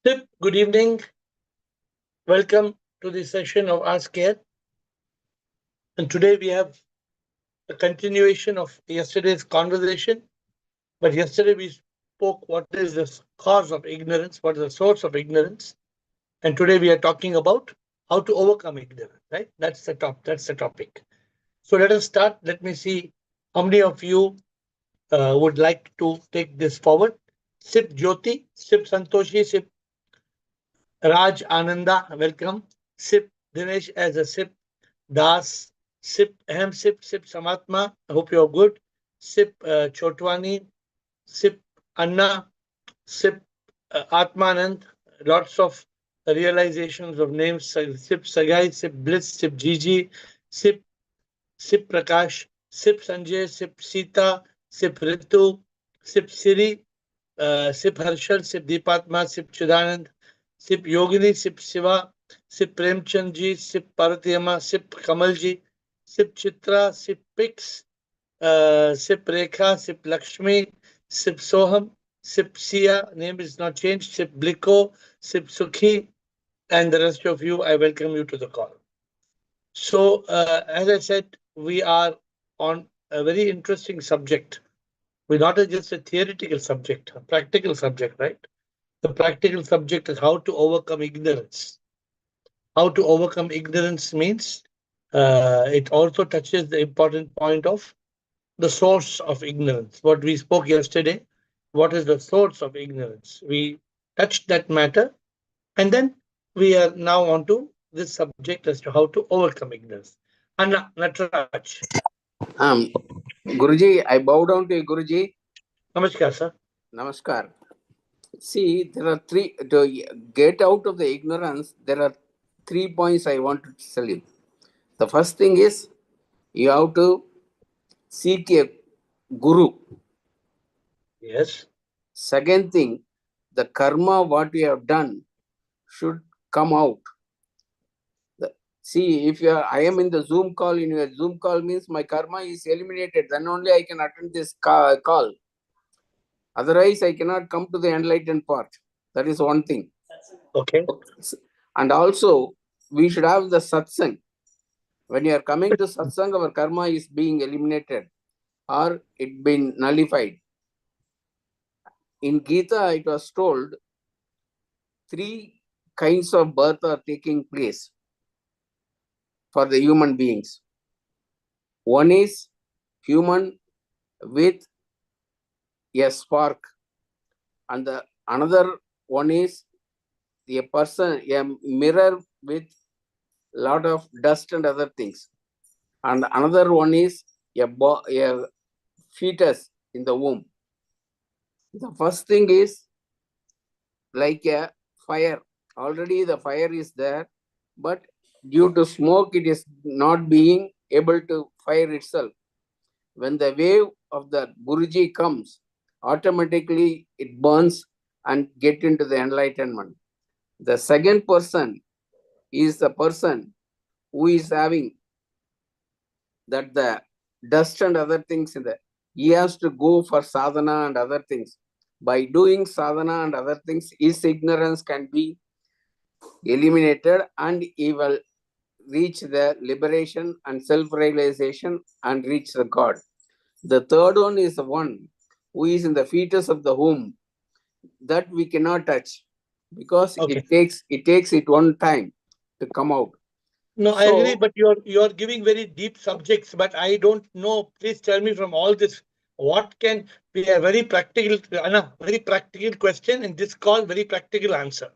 Sip, good evening. Welcome to the session of Ask AiR. And today we have a continuation of yesterday's conversation. But yesterday we spoke what is the cause of ignorance, what is the source of ignorance. And today we are talking about how to overcome ignorance, right? That's the topic. So let us start. Let me see how many of you would like to take this forward. Sip Jyoti, Sip Santoshi, Sip Raj Ananda, welcome. Sip Dinesh as a Sip Das, Sip Ahem Sip, Sip Samatma, I hope you're good. Sip Chotwani, Sip Anna, Sip Atmanand, lots of realizations of names. Sip Sagai, Sip Bliss, Sip Gigi, Sip Sip Prakash, Sip Sanjay, Sip Sita, Sip Ritu, Sip Siri, Sip Harshal, Sip Deepatma, Sip Chidanand, Sip Yogini, Sip Shiva, Sip Premchand ji, Sip Paratiyama, Sip Kamal ji, Sip Chitra, Sip Pix, Sip Rekha, Sip Lakshmi, Sip Soham, Sip Sia, name is not changed, Sip Bliko, Sip Sukhi, and the rest of you, I welcome you to the call. So, as I said, we are on a very interesting subject. We're not just a theoretical subject, a practical subject, right? The practical subject is how to overcome ignorance. How to overcome ignorance means it also touches the important point of the source of ignorance. What we spoke yesterday, what is the source of ignorance? We touched that matter, and then we are now on to this subject as to how to overcome ignorance. Anna Natraj. Um, Guruji, I bow down to you, Guruji. Namaskar, sir. Namaskar. See, there are three, to get out of the ignorance, there are 3 points I want to tell you. The first thing is, you have to seek a guru. Yes. Second thing, the karma what you have done should come out. See, if you are, I am in the Zoom call, in your Zoom call means my karma is eliminated. Then only I can attend this call. Otherwise, I cannot come to the enlightened part. That is one thing. Okay. And also, we should have the satsang. When you are coming to satsang, our karma is being eliminated or it been nullified. In Gita, it was told 3 kinds of birth are taking place for the human beings. One is human with a spark, and the another one is a person, a mirror with lot of dust and other things, and another one is a fetus in the womb. The first thing is like a fire. Already the fire is there, but due to smoke, it is not being able to fire itself. When the wave of the Guruji comes, automatically it burns and get into the enlightenment. The second person is the person who is having that the dust and other things in the, he has to go for sadhana and other things. By doing sadhana and other things, his ignorance can be eliminated and he will reach the liberation and self-realization and reach the God. The third one is the one who is in the fetus of the womb, that we cannot touch because Okay. it takes it one time to come out. No, I agree, but you're giving very deep subjects, but I don't know. Please tell me from all this, what can be a very practical, Anna, very practical question in this call, very practical answer.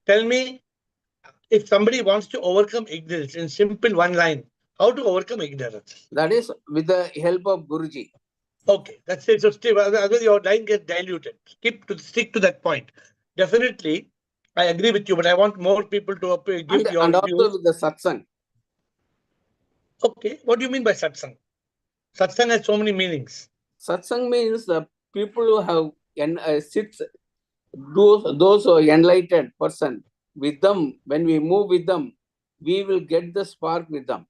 Tell me, if somebody wants to overcome ignorance in simple one line, how to overcome ignorance? That is with the help of Guruji. Okay, that's it. So, Steve, otherwise your line gets diluted. Stick to that point. Definitely, I agree with you, but I want more people to give your And also views. with the satsang. Okay, what do you mean by satsang? Satsang has so many meanings. Satsang means the people who have those who are enlightened person. With them, when we move with them, we will get the spark with them.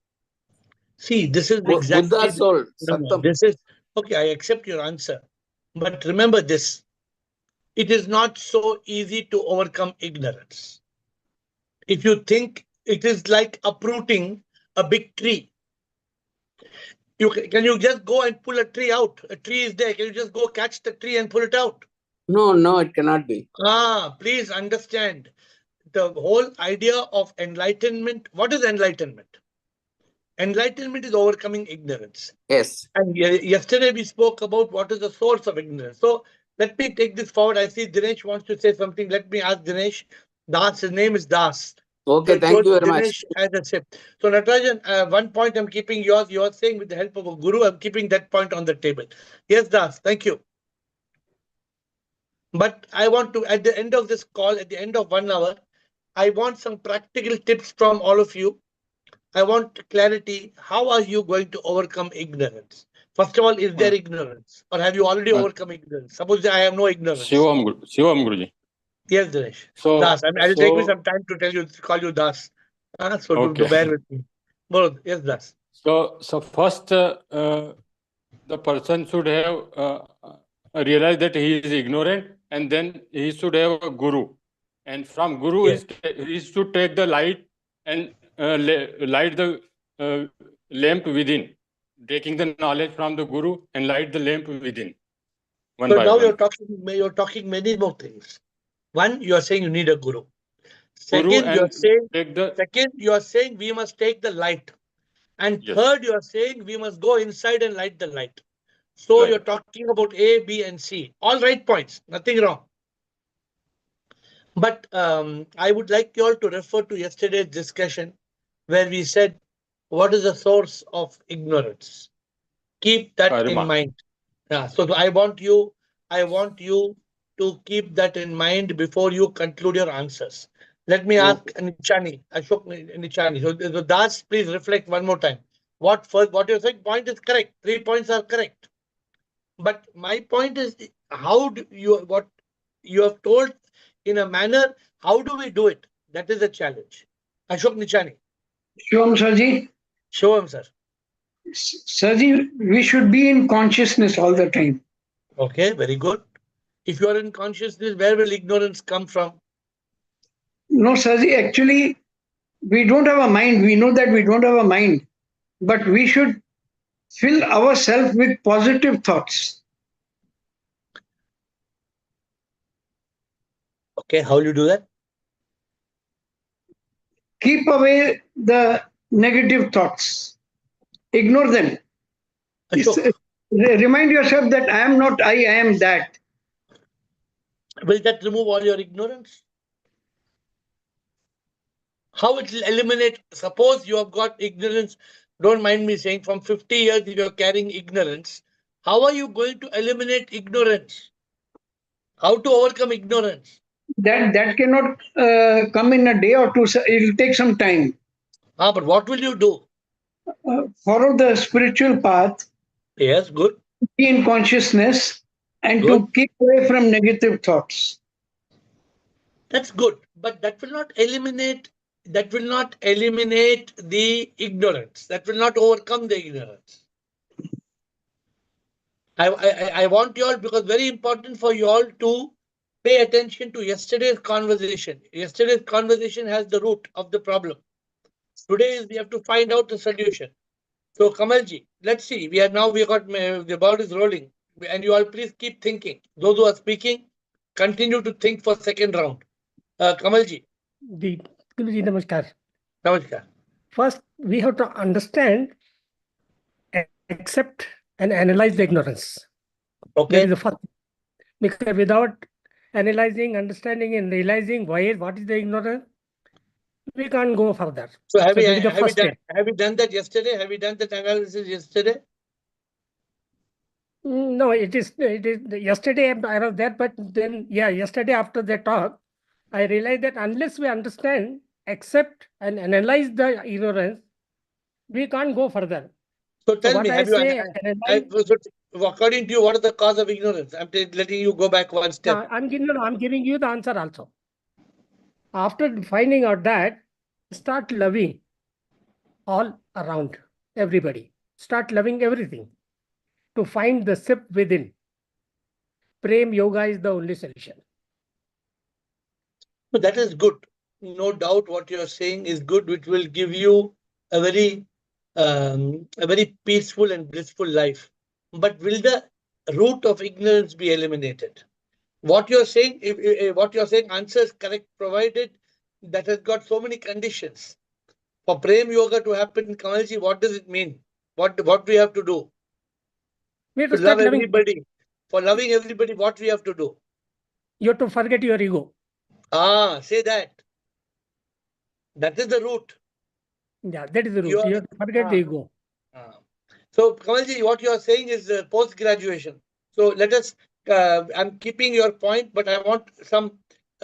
See, this is exactly. Buddha soul, No, Satam. this is okay. I accept your answer, but remember this: it is not so easy to overcome ignorance. If you think it is like uprooting a big tree, can you just go and pull a tree out? A tree is there. Can you just go catch the tree and pull it out? No, it cannot be. Please understand the whole idea of enlightenment. What is enlightenment? Enlightenment is overcoming ignorance. Yes. And yesterday we spoke about what is the source of ignorance. So let me take this forward. I see Dinesh wants to say something. Let me ask Dinesh. Das, his name is Das. Okay, So thank you very much. Dinesh has a sip. So Natarajan, one point I'm keeping yours. You are saying with the help of a guru, I'm keeping that point on the table. Yes, Das, thank you. But I want to, at the end of this call, at the end of 1 hour, I want some practical tips from all of you. I want clarity. How are you going to overcome ignorance? First of all, is there ignorance? Or have you already overcome ignorance? Suppose I have no ignorance. Shivam Guruji. Yes, Dinesh. So, Das. I mean, it'll take me some time to tell you, to call you Das. So Okay. do bear with me. Yes, Das. so first, the person should have realized that he is ignorant, and then he should have a guru. And from guru, Yes. he should take the light and light the lamp within, taking the knowledge from the guru and light the lamp within. One So by now one. you're talking many more things. One, you are saying you need a guru. Guru Second, you are and saying take the we must take the light. And Yes. third, you are saying we must go inside and light the light. So Right. you're talking about A, B, and C. All right points, nothing wrong. But I would like you all to refer to yesterday's discussion where we said, what is the source of ignorance? Keep that in karma. mind. Yeah, so I want you to keep that in mind before you conclude your answers. Let me ask Nichani, Ashok Nichani. So Das, please reflect one more time. What you're saying point is correct. 3 points are correct. But my point is, what you have told in a manner, how do we do it? That is the challenge. Ashok Nichani. Shivam Sarji, Show him, sir. Sarji, we should be in consciousness all the time. Okay, very good. If you are in consciousness, where will ignorance come from? No, Sarji, actually, we don't have a mind. We know that we don't have a mind, but we should fill ourselves with positive thoughts. Okay, how will you do that? Keep away the negative thoughts. Ignore them. Ashok, Remind yourself that I am not I am that. will that remove all your ignorance? How it will eliminate? Suppose you have got ignorance, don't mind me saying, from 50 years if you're carrying ignorance, how are you going to eliminate ignorance? How to overcome ignorance? That cannot come in a day or two. It will take some time. But what will you do? Follow the spiritual path. Yes, good. Be in consciousness and Good. to keep away from negative thoughts. That's good, but that will not eliminate the ignorance. That will not overcome the ignorance. I want you all, because very important for you all to pay attention to yesterday's conversation. Yesterday's conversation has the root of the problem. Today we have to find out the solution. So Kamalji, let's see. We got the ball is rolling, and you all please keep thinking. Those who are speaking, continue to think for second round. Kamalji. Guruji, namaskar. Namaskar. First, we have to understand, accept, and analyze the ignorance. That Okay. is the first. Because without analyzing, understanding, and realizing what is the ignorance, we can't go further. So have that is the you first step. done that yesterday? Have you done that analysis yesterday? No, it is yesterday I was there, but then yesterday after the talk, I realized that unless we understand, accept, and analyze the ignorance, we can't go further. So tell what me, I say, according to you, what is the cause of ignorance? I'm letting you go back one step. I'm giving you the answer also. After finding out that, start loving all around, everybody. Start loving everything to find the sip within. Prem Yoga is the only solution. So that is good. No doubt what you are saying is good, which will give you a very peaceful and blissful life. But will the root of ignorance be eliminated? What you're saying, if what you're saying answers correct, provided that has got so many conditions. For Prem Yoga to happen, Kamalji, what does it mean? What do we have to do? We have To to love start loving. everybody. For loving everybody, what we have to do? You have to forget your ego. Say that. That is the root. Yeah, that is the root. You have to forget the ego. So, Kamalji, what you are saying is post-graduation. So let us, I'm keeping your point, but I want some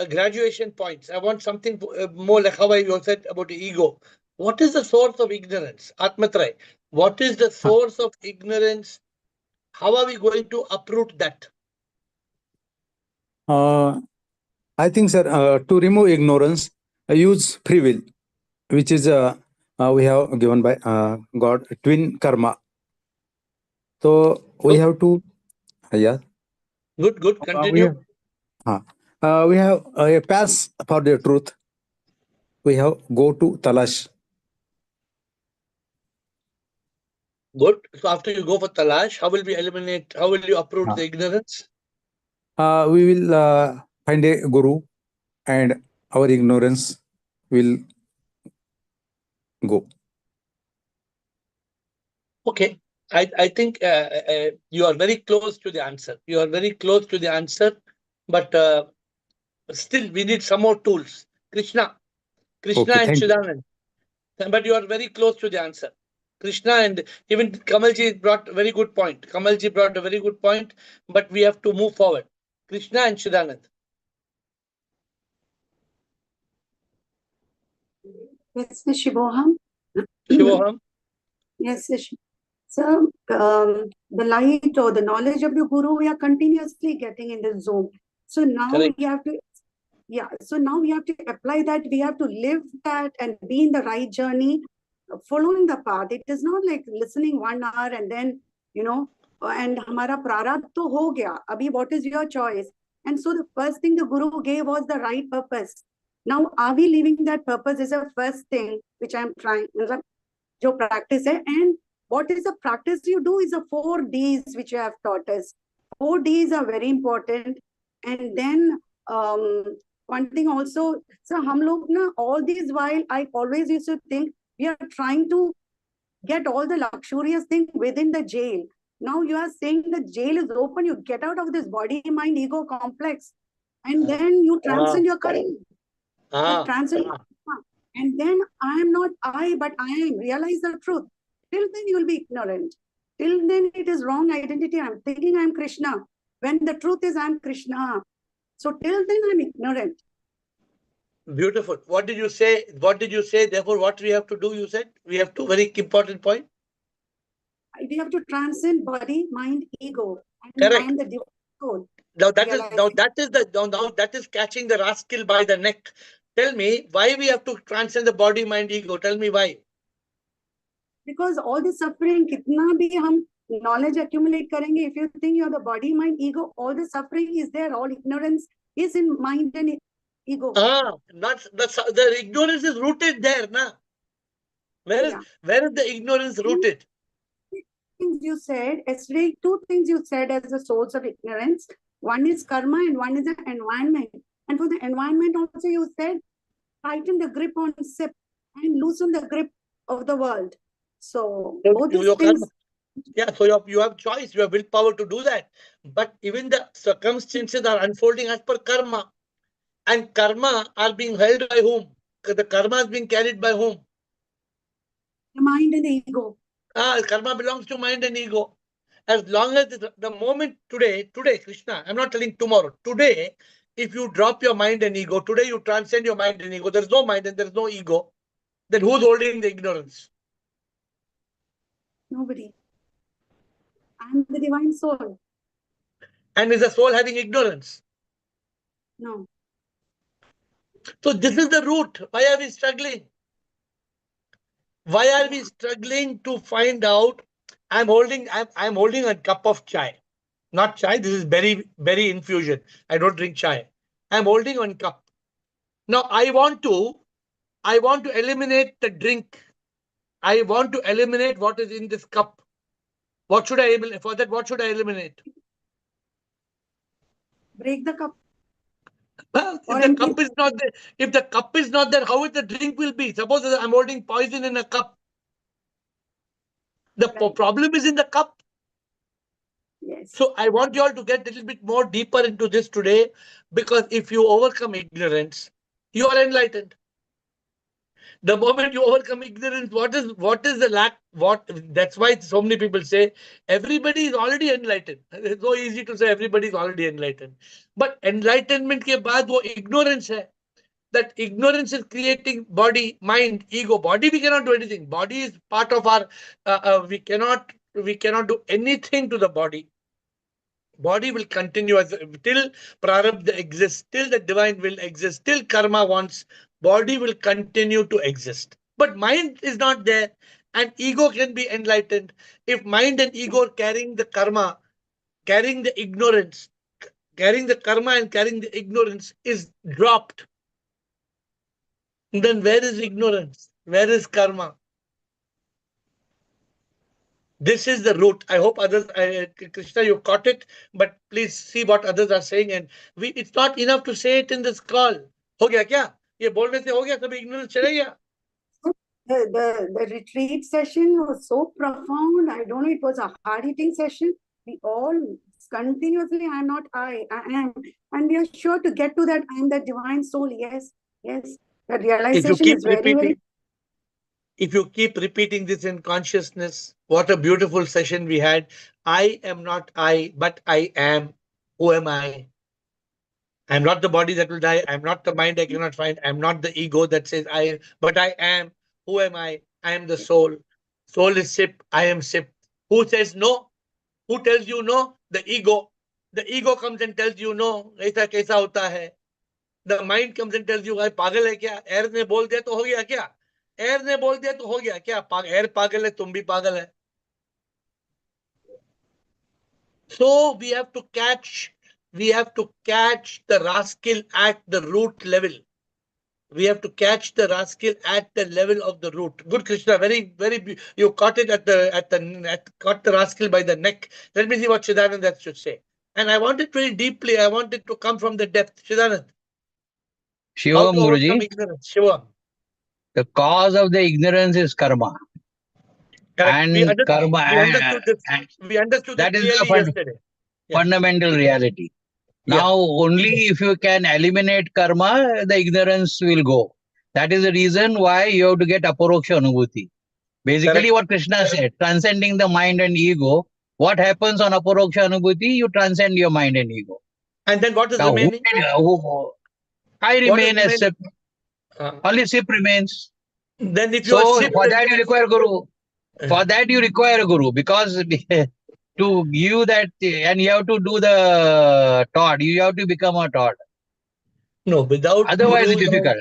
graduation points. I want something more like how you said about the ego. What is the source of ignorance? Atmatray, what is the source of ignorance? How are we going to uproot that? I think, sir, to remove ignorance, use free will, which is we have given by God, twin karma. So we have to, yeah. Good. Continue. We have a pass for the truth. We have go to Talash. Good. So after you go for Talash, how will you uproot the ignorance? We will find a guru and our ignorance will go. Okay. I think you are very close to the answer. You are very close to the answer, but still we need some more tools. Krishna Okay, and thank you. Chidanand. But you are very close to the answer. Krishna and even Kamalji brought a very good point. Kamalji brought a very good point, but we have to move forward. Krishna and Chidanand. Yes, Shivoham. Shivoham. Yes, so the light or the knowledge of the Guru, we are continuously getting in the zone. So now Correct. we have to, so now we have to apply that. We have to live that and be in the right journey, following the path. It is not like listening 1 hour and then, and hamara prarabdh to ho gaya. Abhi, what is your choice? And so the first thing the Guru gave was the right purpose. Now, are we living that purpose is the first thing which I'm trying, jo practice hai. And what is the practice you do is the 4 Ds which you have taught us. 4 Ds are very important. And then one thing also, so hum log na, all these while I always used to think we are trying to get all the luxurious thing within the jail. Now you are saying the jail is open, you get out of this body, mind, ego complex, and then you transcend your career. Transcend. And then I am not I, but I am. Realize the truth. Till then you will be ignorant. Till then it is wrong identity. I'm thinking I'm Krishna. When the truth is I'm Krishna. So till then I'm ignorant. Beautiful. What did you say? Therefore, what we have to do, you said? We have to, very important point. We have to transcend body, mind, ego. And Correct. I am the divine soul. Now that is catching the rascal by the neck. Tell me why we have to transcend the body, mind, ego. Tell me why. Because all the suffering, kitna bhi hum knowledge accumulate karenge, if you think you're the body, mind, ego, all the suffering is there, all ignorance is in mind and ego. Not the ignorance is rooted there, na? Where is the ignorance rooted? Things you said yesterday, 2 things you said as the source of ignorance. One is karma and one is the environment. And for the environment also you said, tighten the grip on SIP and loosen the grip of the world. So both these things. So you have choice, you have willpower to do that. But even the circumstances are unfolding as per karma. And karma are being held by whom? The karma is being carried by whom? The mind and the ego. Karma belongs to mind and ego. As long as the moment today, Krishna, I'm not telling tomorrow, today, if you drop your mind and ego, today you transcend your mind and ego, there's no mind and there's no ego, then who's holding the ignorance? Nobody. I'm the divine soul. And is the soul having ignorance? No. So this is the root. Why are we struggling? Why are we struggling to find out? I'm holding a cup of chai. Not chai. This is berry infusion. I don't drink chai. I'm holding one cup. Now I want to eliminate the drink. I want to eliminate what is in this cup. What should I eliminate? For that, what should I eliminate? Break the cup. Well, Or if the empty. cup is not there, how will the drink will be? Suppose that I'm holding poison in a cup. The Right. problem is in the cup. Yes. So I want you all to get a little bit more deeper into this today, because if you overcome ignorance, you are enlightened. The moment you overcome ignorance, what is the lack? That's why so many people say everybody is already enlightened. It's so easy to say everybody is already enlightened. But enlightenment ke baad wo ignorance hai. That ignorance is creating body, mind, ego. Body, we cannot do anything. Body is part of our, we cannot do anything to the body. Body will continue as till prarabdha exists, till the divine will exist, till karma wants, body will continue to exist. But mind is not there, and ego can be enlightened. If mind and ego are carrying the karma, carrying the ignorance, carrying the karma and carrying the ignorance is dropped, then where is ignorance? Where is karma? This is the root. I hope others, Krishna, you caught it, but please see what others are saying. And it's not enough to say it in this call. हो गया क्या? ये बोलने से हो गया, सब ignorance चले गया? The retreat session was so profound. I don't know, it was a hard-hitting session. We all continuously, I am not I am. And we are sure to get to that, I am the divine soul. Yes, yes. The realization is very, very. If you keep repeating this in consciousness, what a beautiful session we had. I am not I, but I am. Who am I? I'm not the body that will die. I'm not the mind I cannot find. I'm not the ego that says I, but I am. Who am I? I am the soul. Soul is sip. I am sip. Who says no? Who tells you no? The ego. The ego comes and tells you no. ऐसा कैसा होता है? The mind comes and tells you, "I पागल है क्या? Air ने बोल दिया तो हो गया क्या? एयर ने बोल दिया तो हो गया क्या? एयर पागल है, तुम भी पागल है." So we have to catch the rascal at the root level. We have to catch the rascal at the level of the root. Good Krishna, very, very, you caught it caught the rascal by the neck. Let me see what Chidanand should say. And I want it very deeply. I want it to come from the depth. Chidanand. Shivam, Guruji, Shivam. the cause of the ignorance is karma. Correct. And We karma, understood this. We understood that this is clearly the yesterday. fundamental reality. Yeah. Now, only if you can eliminate karma, the ignorance will go. That is the reason why you have to get aparoksha anubhuti. Basically, Correct. what Krishna said, transcending the mind and ego. What happens on aparoksha anubhuti? You transcend your mind and ego. And then what is Now, remaining? I remain as sip. Uh, Only sip remains. Then if you So are sip, for that you require guru. For that you require a guru, because to give that, and you have to do the Todd. You have to become a Todd. No, without Otherwise, guru, it's difficult.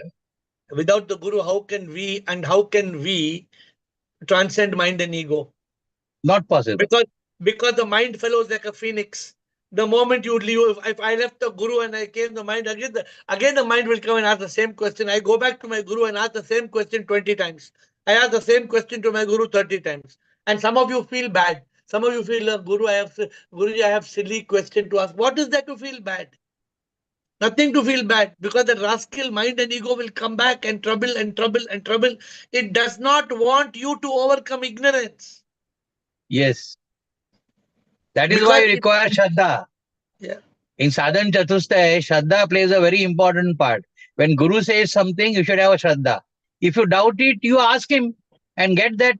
Without the guru, how can we transcend mind and ego? Not possible. Because the mind follows like a phoenix. The moment you leave, if I left the guru and I came the mind, again the mind will come and ask the same question. I go back to my guru and ask the same question 20 times. I ask the same question to my guru 30 times. And some of you feel bad. Some of you feel, Guruji, I have silly question to ask. What is that to feel bad? Nothing to feel bad, because the rascal mind and ego will come back and trouble and trouble and trouble. It does not want you to overcome ignorance. Yes. That is why you require Shraddha. Yeah. In Sadhan Chatushtay, Shraddha plays a very important part. When Guru says something, you should have a Shraddha. If you doubt it, you ask him and get that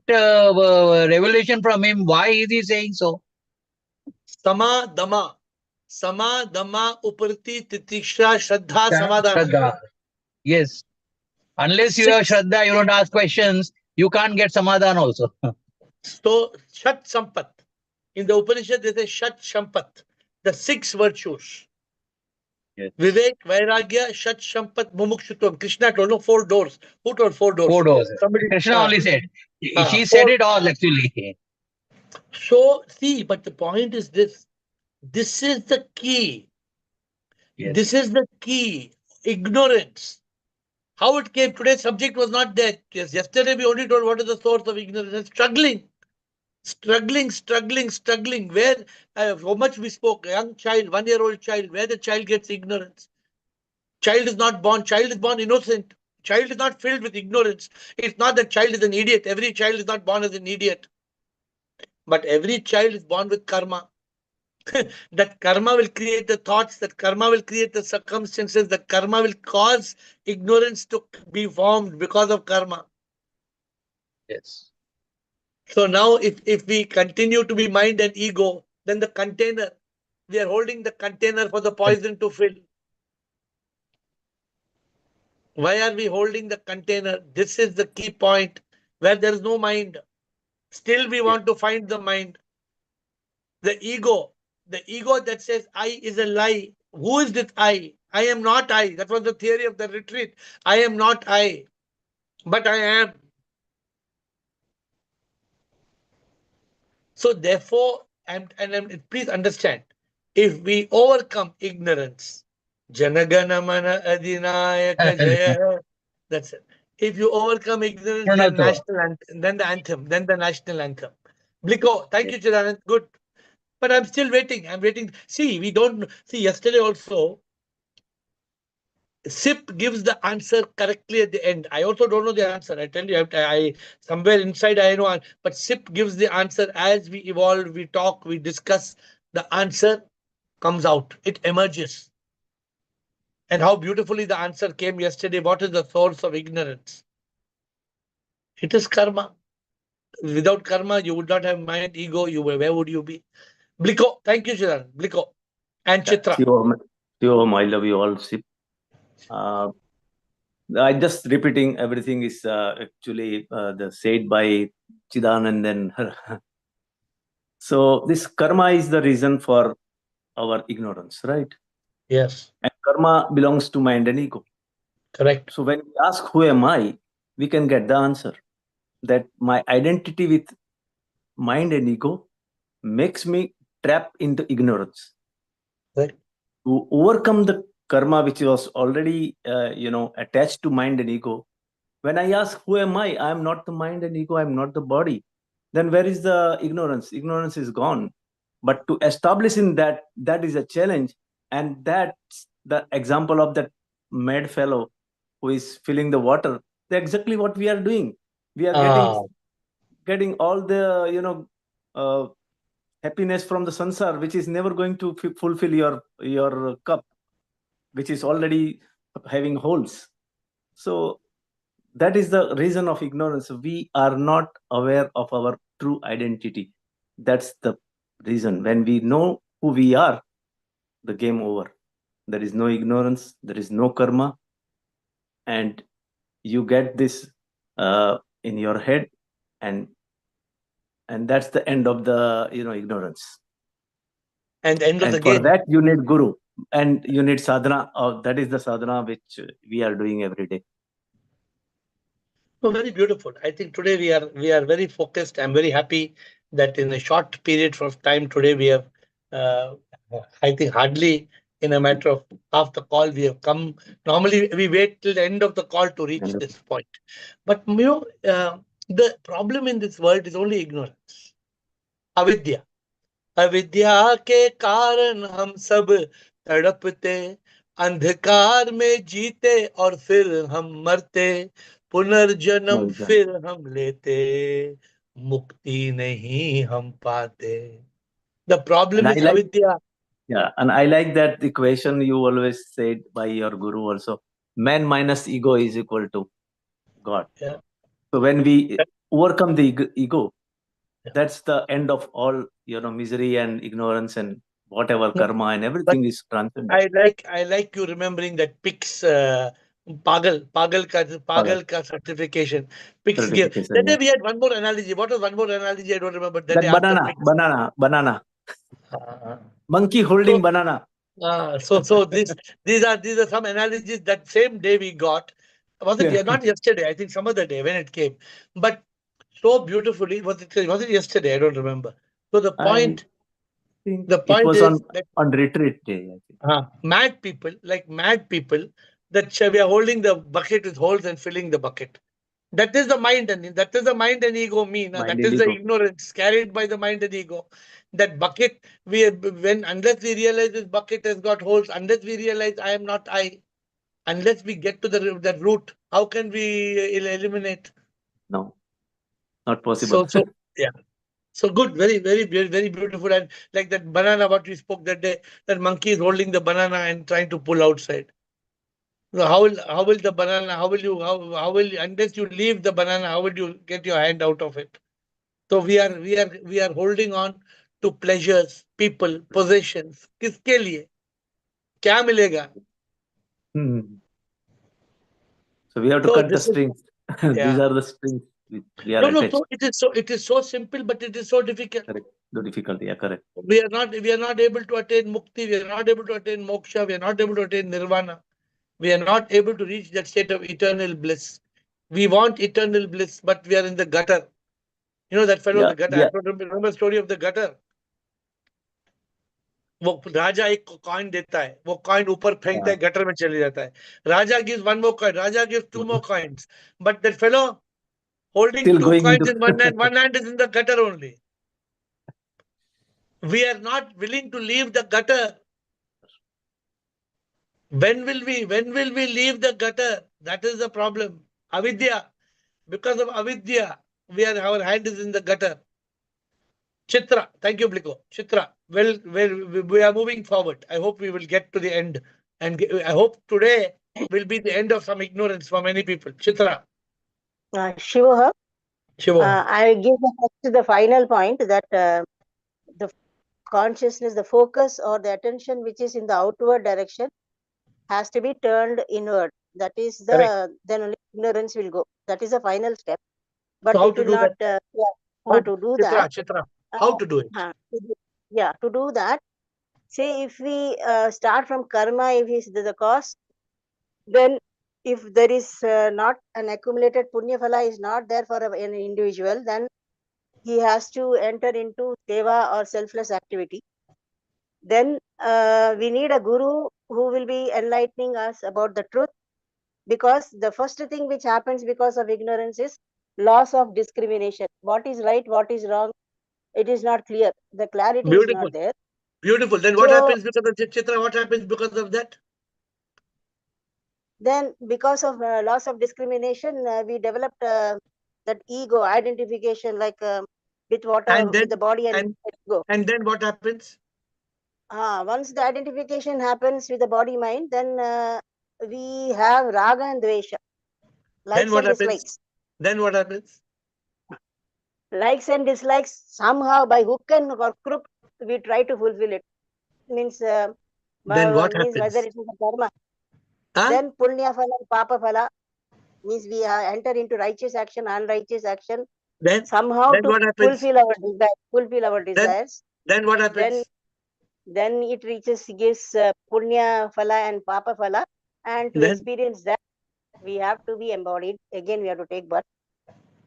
revelation from him. Why is he saying so? Sama, Dama, Uparti, Titiksha, Shraddha, Samadhana. Shraddha. Yes. Unless you have Shraddha, you don't ask questions, you can't get Samadhan also. So, Shat Sampat. In the Upanishad, they say Shat Sampat. The 6 virtues. Yes. Vivek, Vairagya, Shat Sampat, Mumukshutvam. Krishna told no 4 doors. Who told 4 doors? 4 doors. Somebody, Krishna only said. He 4. said it all actually. So, see, but the point is this. This is the key. Yes. This is the key. Ignorance. How it came, today's subject was not there. Yes, yesterday we only told what is the source of ignorance. Struggling. Struggling. Where, how much we spoke, a young child, 1-year-old child, where the child gets ignorance. Child is born innocent. Child is not filled with ignorance. It's not that child is an idiot. Every child is not born as an idiot. But every child is born with karma. That karma will create the thoughts, that karma will create the circumstances, that karma will cause ignorance to be formed because of karma. Yes. So now if we continue to be mind and ego, then the container, we are holding the container for the poison to fill. Why are we holding the container? This is the key point where there is no mind. Still we want to find the mind. The ego that says I is a lie. Who is this I? I am not I. That was the theory of the retreat. I am not I, but I am. So therefore, please understand, if we overcome ignorance, Janagana Mana Adhinayaka Jaya, that's it. If you overcome ignorance, then national anthem, then the national anthem. Bliko, thank you, Chidanand. Good. But I'm still waiting. I'm waiting. See, we don't see yesterday also. SIP gives the answer correctly at the end. I also don't know the answer. I tell you, I somewhere inside I know, but SIP gives the answer as we evolve, we talk, we discuss. The answer comes out. It emerges. And how beautifully the answer came yesterday. What is the source of ignorance? It is karma. Without karma, you would not have mind, ego. Where would you be? Bliko, thank you, Shiran. Bliko and Chitra. Shivam, I love you all. I just repeating everything is actually the said by Chidanand and her. So this karma is the reason for our ignorance, right? Yes. And karma belongs to mind and ego. Correct. So when we ask who am I, we can get the answer that my identity with mind and ego makes me trapped into ignorance. Right. To overcome the karma which was already attached to mind and ego, when I ask who am I am not the mind and ego, I'm not the body, then where is the ignorance? Ignorance is gone. But to establish in that is a challenge, and that's the example of that mad fellow who is filling the water. That's exactly what we are doing. We are getting all the happiness from the sansar, which is never going to fulfill your cup, which is already having holes. So that is the reason of ignorance. We are not aware of our true identity. That's the reason. When we know who we are, the game over. There is no ignorance, there is no karma, and you get this in your head, and that's the end of the ignorance. And end of the for game. that you need guru, and you need sadhana. That is the sadhana which we are doing every day. Oh, very beautiful. I think today we are very focused. I'm very happy that in a short period of time today we have, I think hardly in a matter of half the call we have come. Normally we wait till the end of the call to reach this point. But the problem in this world is only ignorance. Avidya. अविद्या के कारण हम सब तड़पते, अंधकार में जीते और फिर हम मरते, पुनर्जन्म फिर हम लेते, मुक्ति नहीं हम पाते. The problem is avidya. Yeah, and I like that equation you always said by your guru also. Man minus ego is equal to God. Yeah. So when we overcome the ego, that's the end of all misery and ignorance and whatever karma and everything is transcended. I like you remembering that Pix Pagal ka certification. Pix gave. That day we had one more analogy. What was one more analogy? I don't remember. That banana. Monkey holding banana. So these are some analogies that same day we got. Was it not yesterday? I think some other day when it came. But so beautifully, was it yesterday? I don't remember. So the point think The it point was is that on retreat day. I think. mad people, that we are holding the bucket with holes and filling the bucket. That is the mind and ego mean. Mind That and is the ego. ignorance carried by the mind and ego. That bucket, unless we realize this bucket has got holes, unless we realize I am not I, unless we get to that root, how can we eliminate? No, not possible. Yeah. So good, very, very, very, very beautiful. And like that banana, what we spoke that day, that monkey is holding the banana and trying to pull outside. So how will the banana, how will you, unless you leave the banana, how will you get your hand out of it? So we are holding on to pleasures, people, possessions. किसके लिए? क्या मिलेगा? Hmm. So we have to So cut the this is, strings. These yeah. are the strings we are No, attached. so it is so simple, but it is so difficult. Correct. The difficulty, yeah, correct. We are not able to attain mukti, we are not able to attain moksha, we are not able to attain nirvana. We are not able to reach that state of eternal bliss. We want eternal bliss, but we are in the gutter. You know that fellow, Yeah, the gutter. yeah. I don't remember the story of the gutter. वो राजा एक coin देता है, वो coin ऊपर फेंकता है, gutter में चले जाता है. राजा gives one more coin, Raja gives two more coins, but that fellow holding Still two going coins into in one hand is in the gutter only. We are not willing to leave the gutter. When will we leave the gutter? That is the problem. Avidya. Because of avidya, our hand is in the gutter. Chitra, thank you, Bliko. Chitra, well, we are moving forward. I hope we will get to the end. And I hope today will be the end of some ignorance for many people. Chitra. Shiva, Shiva. I give the final point that the consciousness, the focus or the attention which is in the outward direction has to be turned inward. That is then only ignorance will go. That is the final step. But So how it to will do not. that? To do that. Chitra, how to do it? To do that. Say if we start from karma, if is the cause, then if there is not an accumulated punya phala is not there for an individual, then he has to enter into seva or selfless activity. Then we need a guru who will be enlightening us about the truth, because the first thing which happens because of ignorance is loss of discrimination. What is right, what is wrong, it is not clear. The clarity is not there. Beautiful. Then what happens because of Chitra? What happens because of that? Then because of loss of discrimination, we developed that ego identification, like with with the body and ego. And then what happens? Once the identification happens with the body mind, then we have raga and dvesha, likes and dislikes. Then what happens? Likes and dislikes, somehow by hook and or crook, we try to fulfill it. Means then what happens? Whether it is a karma. Then punya phala, papa phala, means we enter into righteous action, unrighteous action. Then somehow then to what happens? fulfill our desires. Then what happens? Then it gives punya phala and papa phala, and to experience that we have to be embodied. Again, we have to take birth.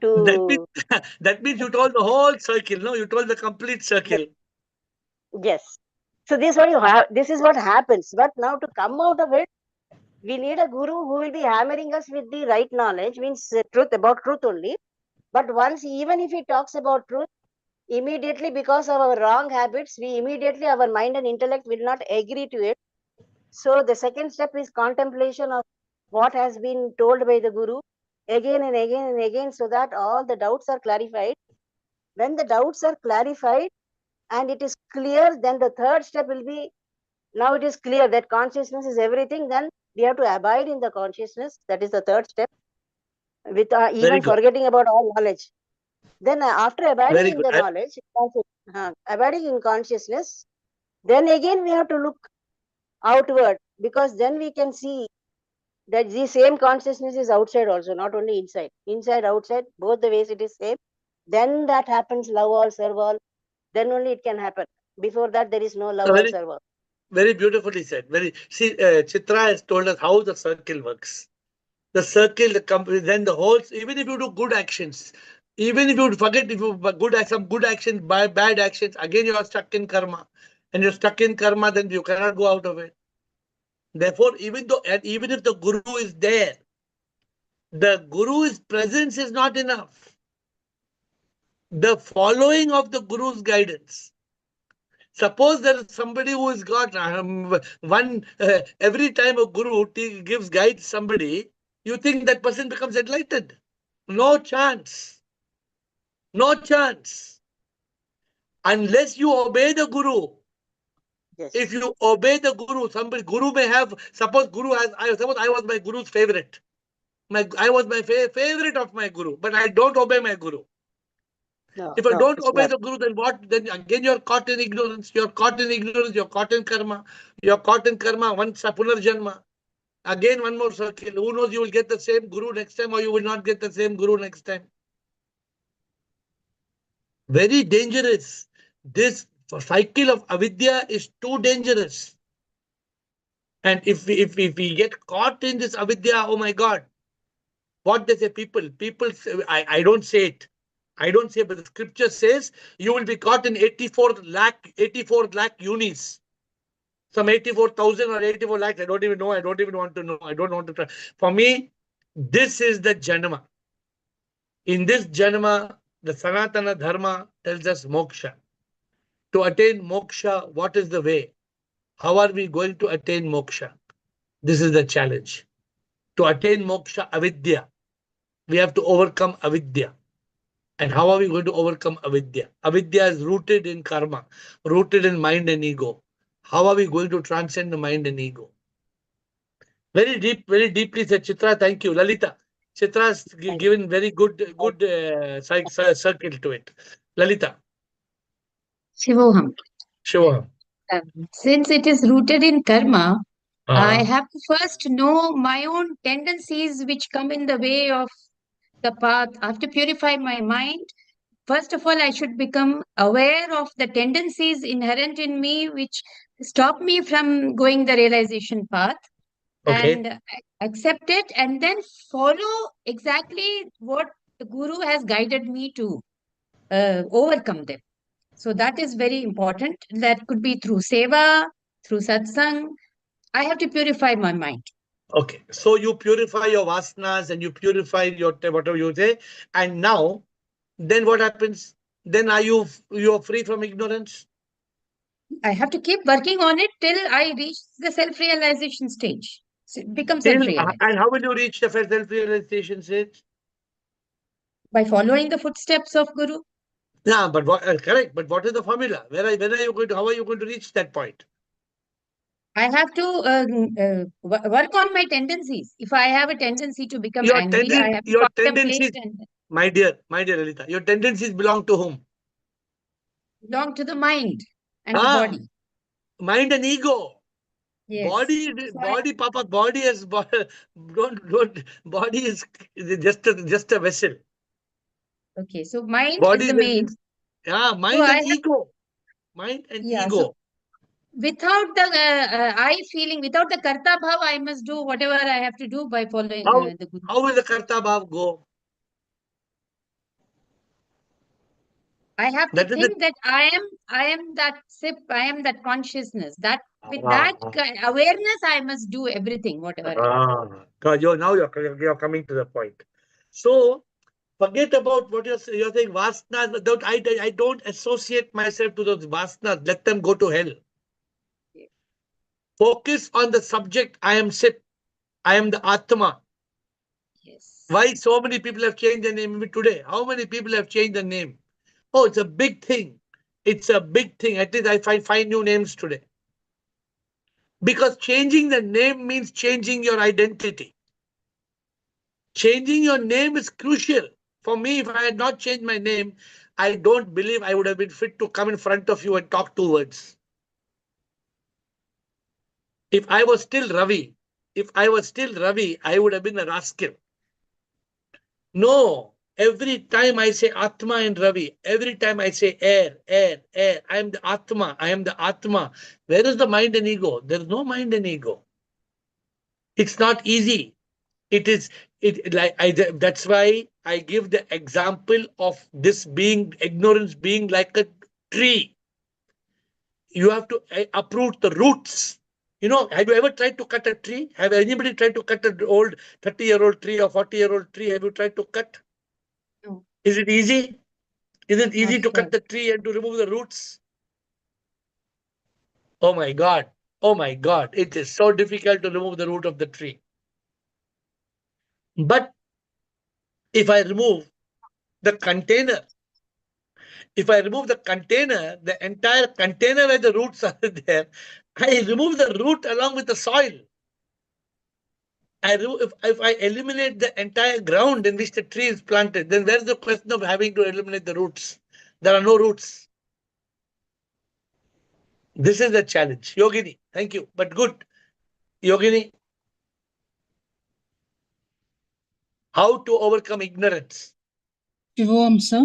That means you told the whole circle, no? You told the complete circle. Yes. So this is what happens. But now to come out of it, we need a guru who will be hammering us with the right knowledge, means truth, about truth only. But once, even if he talks about truth, immediately because of our wrong habits, our mind and intellect will not agree to it. So the second step is contemplation of what has been told by the guru again and again and again, so that all the doubts are clarified. When the doubts are clarified and it is clear, then the third step will be, now it is clear that consciousness is everything, then we have to abide in the consciousness. That is the third step, with even forgetting about all knowledge. Then after abiding in the knowledge, abiding in consciousness, then again we have to look outward, because then we can see that the same consciousness is outside also, not only inside. Inside, outside, both the ways it is same. Then that happens, love all, serve all. Then only it can happen. Before that, there is no love all, serve all. Very beautifully said. Chitra has told us how the circle works. The circle, then the whole, even if you do good actions, Even if you forget, if you some good actions, bad actions, again you are stuck in karma. And you're stuck in karma, then you cannot go out of it. Therefore, even if the guru is there, the guru's presence is not enough. The following of the guru's guidance. Suppose there is somebody who has got every time a guru gives guide somebody, you think that person becomes enlightened. No chance. No chance. Unless you obey the guru. Yes. If you obey the guru, somebody guru may have, suppose I was my guru's favorite. I was my favorite of my guru, but I don't obey my guru. No, If I no, don't it's obey not. the guru, then what? Then again you're caught in ignorance. You're caught in ignorance. You're caught in karma. You're caught in karma. Once a punarjanma. Again one more circle. Who knows? You will get the same guru next time, or you will not get the same guru next time. Very dangerous. This cycle of avidya is too dangerous. And if we get caught in this avidya, oh my God, what they say, people say, I don't say it. I don't say, but the scripture says you will be caught in 84 lakh unis. Some 84,000 or 84 lakhs. I don't even know. I don't even want to know. I don't want to try. For me, this is the janma. In this janma, the Sanatana Dharma tells us moksha. To attain moksha, what is the way? How are we going to attain moksha? This is the challenge. To attain moksha, avidya. We have to overcome avidya. And how are we going to overcome avidya? Avidya is rooted in karma, rooted in mind and ego. How are we going to transcend the mind and ego? Very deeply said, Chitra. Thank you. Lalita. Chitra has given very good circle to it. Lalita. Shivoham. Shivoham. Since it is rooted in karma, I Uh, have to first know my own tendencies which come in the way of the path. I have to purify my mind. First of all, I should become aware of the tendencies inherent in me which stop me from going the realization path okay. and accept it and then follow exactly what the guru has guided me to overcome them. So that is very important. That could be through seva, through satsang. I have to purify my mind. Okay. So you purify your vasanas and you purify your whatever you say. And now, then what happens? Then are you are free from ignorance? I have to keep working on it till I reach the self-realization stage. So become And self-realized. how will you reach the self-realization stage? By following the footsteps of Guru. Yeah, but correct. But what is the formula? When are you going to? How are you going to reach that point? I have to work on my tendencies. If I have a tendency to become Your angry, I have to your contemplate tendencies, and my dear Lalita, your tendencies belong to whom? belong to the mind and the Ah, body. mind and ego. Yes. So Papa, body is don't body is just a vessel. okay, so mind is Body the main. yeah, So mind I and have, ego. Mind and yeah. So ego. without the I feeling, without the karta bhav, I must do whatever I have to do by following How the Guru. how will the karta bhav go? I have to That is the think that I am that sip, I am that consciousness. That with ah, that awareness, I must do everything, whatever I do. you're coming to the point. So forget about what you're saying. Vasanas. I don't associate myself to those vasanas. Let them go to hell. Focus on the subject. I am Sip. I am the Atma. Yes. Why so many people have changed their name today? How many people have changed their name? Oh, it's a big thing. It's a big thing. At least I find new names today. Because changing the name means changing your identity. Changing your name is crucial. For me, if I had not changed my name, I don't believe I would have been fit to come in front of you and talk 2 words. If I was still Ravi, I would have been a rascal. No, every time I say Atma and Ravi, every time I say air, I am the Atma. Where is the mind and ego? There is no mind and ego. It's not easy. It is That's why I give the example of this being ignorance being like a tree. You have to uproot the roots. Have you ever tried to cut a tree? Have anybody tried to cut an old 30-year-old tree or 40-year-old tree? Have you tried to cut? No. Is it easy? Is it easy Not to at all. cut the tree and to remove the roots? Oh my God. Oh my God. It is so difficult to remove the root of the tree. But if I remove the container, the entire container where the roots are there, I remove the root along with the soil. If I eliminate the entire ground in which the tree is planted, then where's the question of having to eliminate the roots? There are no roots. This is the challenge. Yogini, thank you. But good. Yogini, how to overcome ignorance? Shivam, sir,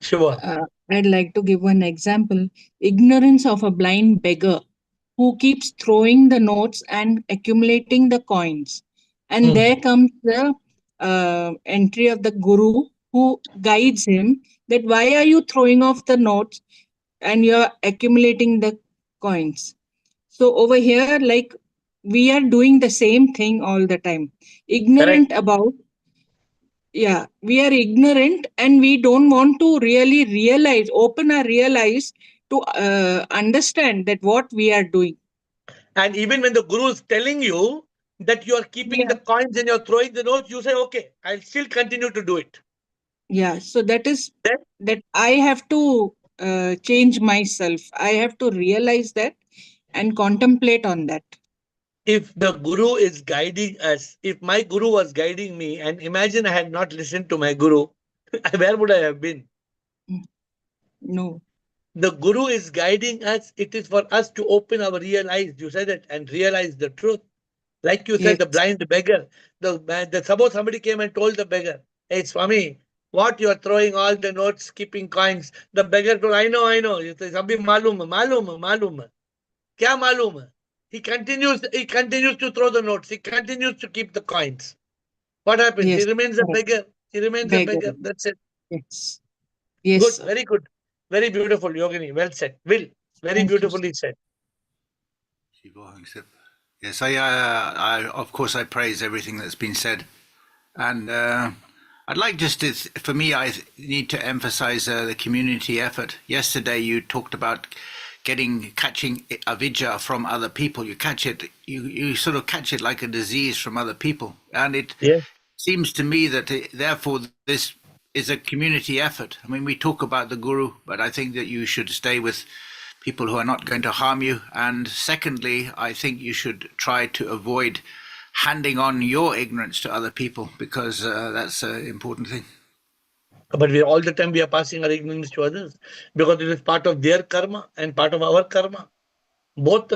Shiva. I'd like to give one example. Ignorance of a blind beggar who keeps throwing the notes and accumulating the coins. And there comes the entry of the guru who guides him that why are you throwing off the notes and you're accumulating the coins. So over here, like we are doing the same thing all the time, ignorant about. Yeah, we are ignorant and we don't want to really realize, open our realize to understand that what we are doing. And even when the guru is telling you that you are keeping the coins and you're throwing the notes, you say, okay, I'll still continue to do it. Yeah, so that is that I have to change myself. I have to realize that and contemplate on that. If the guru is guiding us, if my guru was guiding me, and imagine I had not listened to my guru, where would I have been? No. The guru is guiding us. It is for us to open our real eyes. You said it, and realize the truth. Like you said, the blind beggar. Suppose somebody came and told the beggar, hey, Swami, what you are throwing all the notes, keeping coins. The beggar told, I know. You say, Sabhi malum. Kya malum? He continues to throw the notes. He continues to keep the coins. What happens? Yes, He remains a correct. beggar. He remains a beggar. That's it. Yes. Yes, Good. sir. Very good. Very beautiful, Yogini. Well said. Will, very Thank you, beautifully said. Yes, I of course, I praise everything that's been said. And I'd like just to, for me, I need to emphasize the community effort. Yesterday, you talked about catching avidya from other people. You catch it, you sort of catch it like a disease from other people. And it seems to me that therefore this is a community effort. I mean, we talk about the guru, but I think that you should stay with people who are not going to harm you. And secondly, I think you should try to avoid handing on your ignorance to other people, because that's an important thing. But all the time we are passing our ignorance to others because it is part of their karma and part of our karma. Both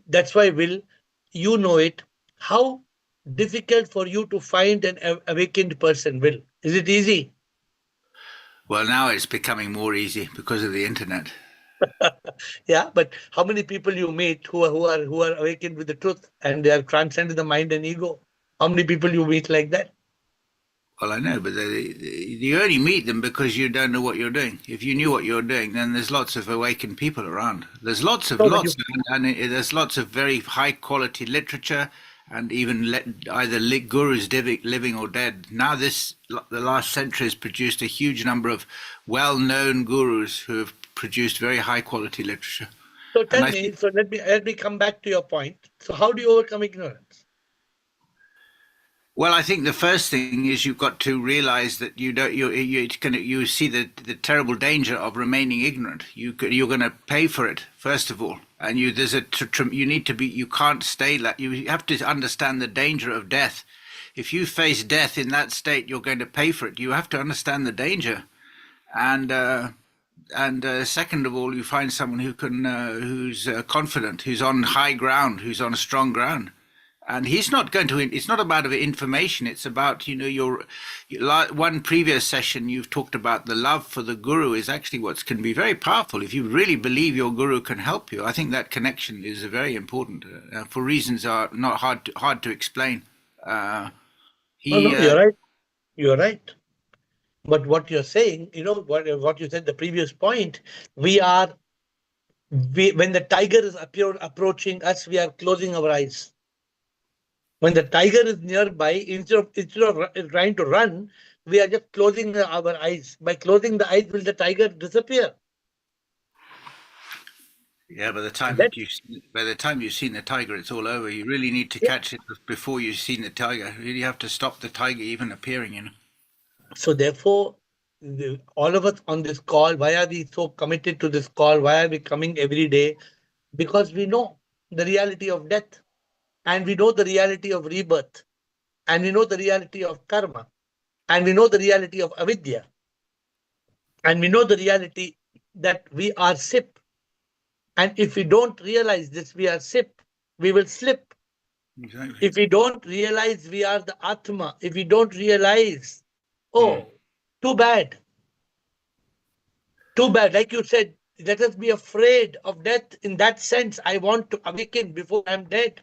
that's why, Will, you know it. How difficult for you to find an awakened person, Will? Is it easy? Well, now it's becoming more easy because of the internet. Yeah, but how many people you meet who are awakened with the truth and they are transcended the mind and ego? How many people you meet like that? Well, I know, but you only meet them because you don't know what you're doing. If you knew what you're doing, then there's lots of awakened people around. There's lots of there's lots of very high quality literature, and even either gurus living or dead. Now, the last century has produced a huge number of well-known gurus who have produced very high quality literature. So tell me, let me come back to your point. So how do you overcome ignorance? Well, I think the first thing is you've got to realize that you see the terrible danger of remaining ignorant. You're going to pay for it, first of all, and you can't stay like you have to understand the danger of death. If you face death in that state, you're going to pay for it. You have to understand the danger, and second of all, you find someone who's confident, who's on high ground, who's on strong ground. And he's not going to, it's not about information. It's about, your one previous session, you've talked about the love for the guru is actually what can be very powerful. If you really believe your guru can help you, I think that connection is very important for reasons are not hard to explain. No, you're right. You're right. But what you're saying, what you said, the previous point, when the tiger is approaching us, we are closing our eyes. When the tiger is nearby, instead of trying to run, we are just closing our eyes. By closing the eyes, will the tiger disappear? Yeah, by the time you've seen the tiger, it's all over. You really need to catch it before you've seen the tiger. You really have to stop the tiger even appearing. So therefore, all of us on this call, why are we so committed to this call? Why are we coming every day? Because we know the reality of death, and we know the reality of rebirth, and we know the reality of karma, and we know the reality of avidya, and we know the reality that we are sip. And if we don't realize this, we are sip, we will slip. Exactly. If we don't realize we are the Atma, if we don't realize, too bad. Too bad. Like you said, let us be afraid of death in that sense. I want to awaken before I'm dead.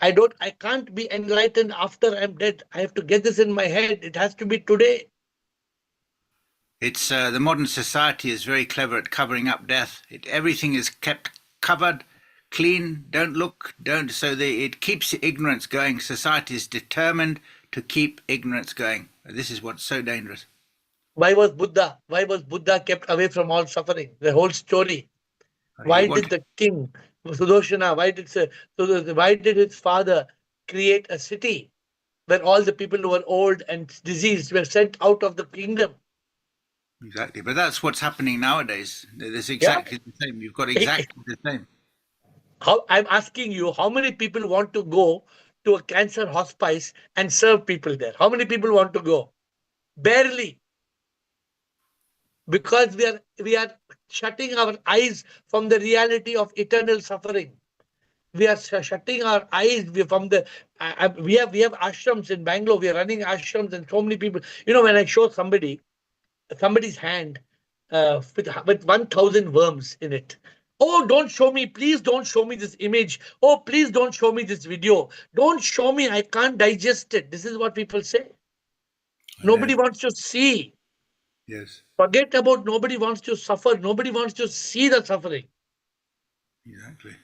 I can't be enlightened after I'm dead. I have to get this in my head. It has to be today. It's the modern society is very clever at covering up death. Everything is kept covered, clean. Don't look, don't. So it keeps ignorance going. Society is determined to keep ignorance going. This is what's so dangerous. Why was Buddha kept away from all suffering? The whole story. Why did the king Sudoshana? Why did his father create a city where all the people who were old and diseased were sent out of the kingdom? Exactly, but that's what's happening nowadays. It's exactly the same. You've got exactly the same. I'm asking you, how many people want to go to a cancer hospice and serve people there? How many people want to go? Barely. Because we are shutting our eyes from the reality of eternal suffering. We are shutting our eyes from the. We have ashrams in Bangalore. We are running ashrams, and so many people. When I show somebody's hand with 1,000 worms in it. Oh, don't show me. Please don't show me this image. Oh, please don't show me this video. Don't show me. I can't digest it. This is what people say. Nobody wants to see. Yes. Forget about nobody wants to suffer. Nobody wants to see the suffering. Exactly.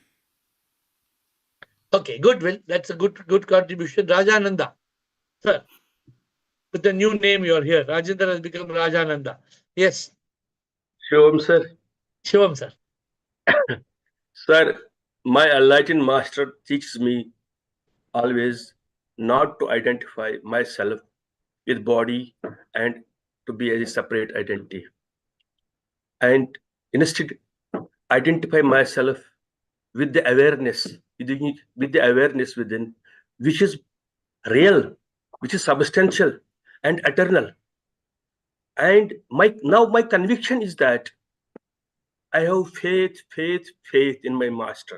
Okay, good, Will. That's a good contribution. Rajananda. Sir, with the new name you are here. Rajendra has become Rajananda. Yes. Shivam, sir. Shivam, sir. Sir, my enlightened master teaches me always not to identify myself with body and to be a separate identity. And instead, identify myself with the awareness, with the awareness within, which is real, which is substantial and eternal. And my conviction is that I have faith in my master.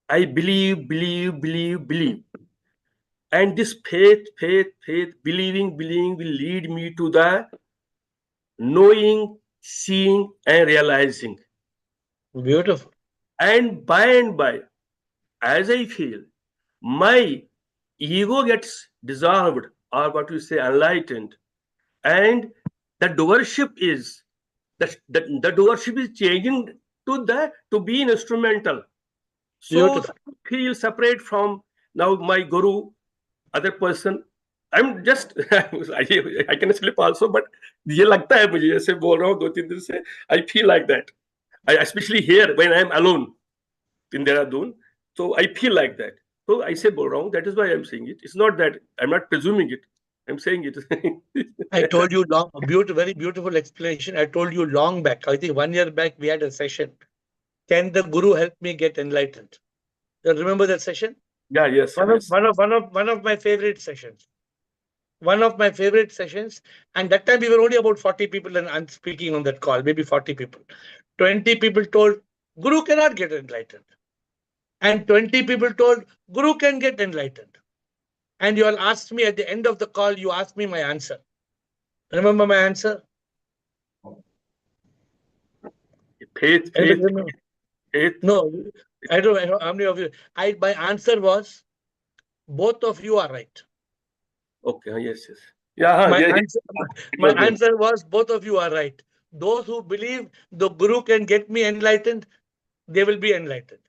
I believe. And this faith, believing will lead me to the knowing, seeing, and realizing. Beautiful. And by, as I feel, my ego gets dissolved, or what you say, enlightened. And the doership is the doership is changing to be an instrumental. So I feel separate from now my guru, other person. I'm just I can slip also, but ये लगता है मुझे ऐसे बोल रहा हूँ 2-3 दिन से. I feel like that. Especially here when I'm alone in Dehradun, so I feel like that. So I say बोल रहा हूँ. That is why I'm saying it. It's not that I'm not presuming it. I'm saying it. I told you very beautiful explanation. I told you long back. I think 1 year back we had a session. Can the guru help me get enlightened? You remember that session? Yeah, yes. One of my favorite sessions. One of my favorite sessions. And that time we were only about 40 people and speaking on that call, maybe 40 people. 20 people told Guru cannot get enlightened. And 20 people told Guru can get enlightened. And you all asked me at the end of the call, you asked me my answer. Remember my answer? Faith. No, I don't know how many of you. My answer was, both of you are right. Okay, yes, yes. Yeah, My yeah, answer, it my was there. answer was both of you are right. Those who believe the Guru can get me enlightened, they will be enlightened.